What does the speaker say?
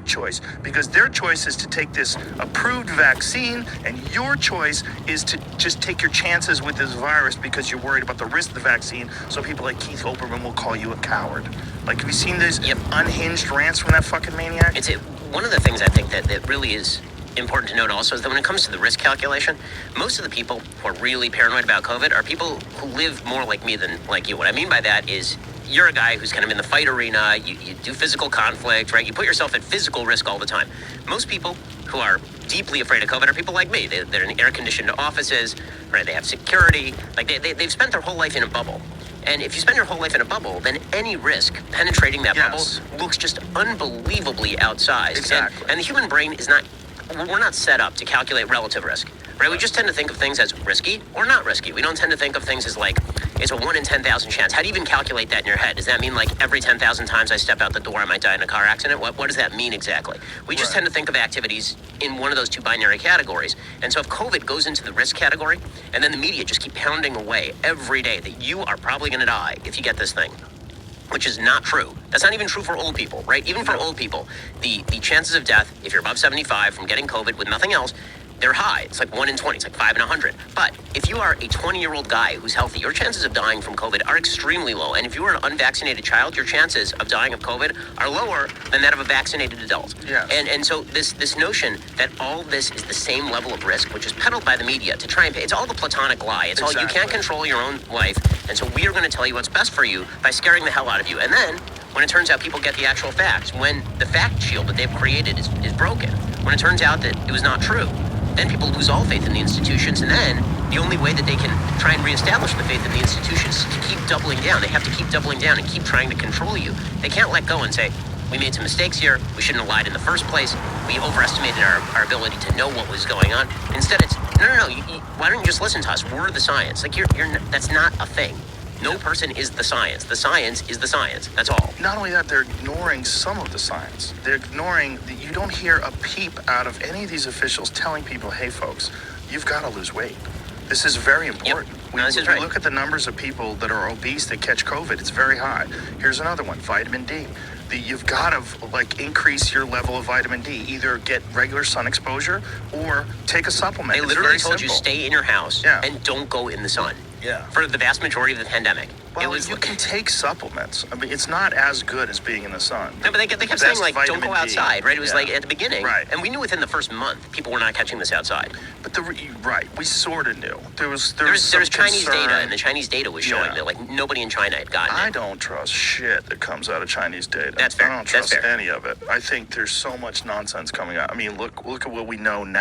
choice, because their choice is to take this approved vaccine, and your choice is to just take your chances with this virus because you're worried about the risk of the vaccine. So people like Keith Olbermann will call you a coward. Like, have you seen these unhinged rants from that fucking maniac? One of the things I think that really is important to note also is that when it comes to the risk calculation, most of the people who are really paranoid about COVID are people who live more like me than like you. What I mean by that is you're a guy who's kind of in the fight arena, you do physical conflict, right? You put yourself at physical risk all the time. Most people who are deeply afraid of COVID are people like me. They're in air-conditioned offices, right? They have security. Like they've spent their whole life in a bubble. And if you spend your whole life in a bubble, then any risk penetrating that bubble looks just unbelievably outsized. Exactly. And the human brain is not, we're not set up to calculate relative risk, right? We just tend to think of things as risky or not risky. We don't tend to think of things as like, it's a 1 in 10,000 chance. How do you even calculate that in your head? Does that mean like every 10,000 times I step out the door, I might die in a car accident? What does that mean exactly? We just tend to think of activities in one of those two binary categories. And so if COVID goes into the risk category, and then the media just keep pounding away every day that you are probably going to die if you get this thing, which is not true. That's not even true for old people, right? Even for old people, the chances of death, if you're above 75 from getting COVID with nothing else, they're high. It's like 1 in 20. It's like 5 in 100. But if you are a 20-year-old guy who's healthy, your chances of dying from COVID are extremely low. And if you are an unvaccinated child, your chances of dying of COVID are lower than that of a vaccinated adult. Yes. And so this notion that all this is the same level of risk, which is peddled by the media to try and pay, it's all the platonic lie. It's all, you can't control your own life. And so we are going to tell you what's best for you by scaring the hell out of you. And then when it turns out people get the actual facts, when the fact shield that they've created is broken, when it turns out that it was not true, then people lose all faith in the institutions, and then the only way that they can try and reestablish the faith in the institutions is to keep doubling down. They have to keep doubling down and keep trying to control you. They can't let go and say, we made some mistakes here, we shouldn't have lied in the first place, we overestimated our ability to know what was going on. Instead, it's, no, why don't you just listen to us? We're the science. Like, that's not a thing. No person is the science. The science is the science. That's all. Not only that, they're ignoring some of the science. They're ignoring, you don't hear a peep out of any of these officials telling people, hey folks, you've got to lose weight. This is very important. We look at the numbers of people that are obese that catch COVID, it's very high. Here's another one, vitamin D. You've got to increase your level of vitamin D. Either get regular sun exposure or take a supplement. They literally told you stay in your house and don't go in the sun. Yeah. For the vast majority of the pandemic. Well, you can take supplements. I mean, it's not as good as being in the sun. No, but they kept saying, like, don't go outside, right? It was like at the beginning. Right. And we knew within the first month people were not catching this outside. But we sort of knew. There was Chinese data, and the Chinese data was showing that, like, nobody in China had gotten it. I don't trust shit that comes out of Chinese data. That's fair. I don't trust any of it. I think there's so much nonsense coming out. I mean, look at what we know now.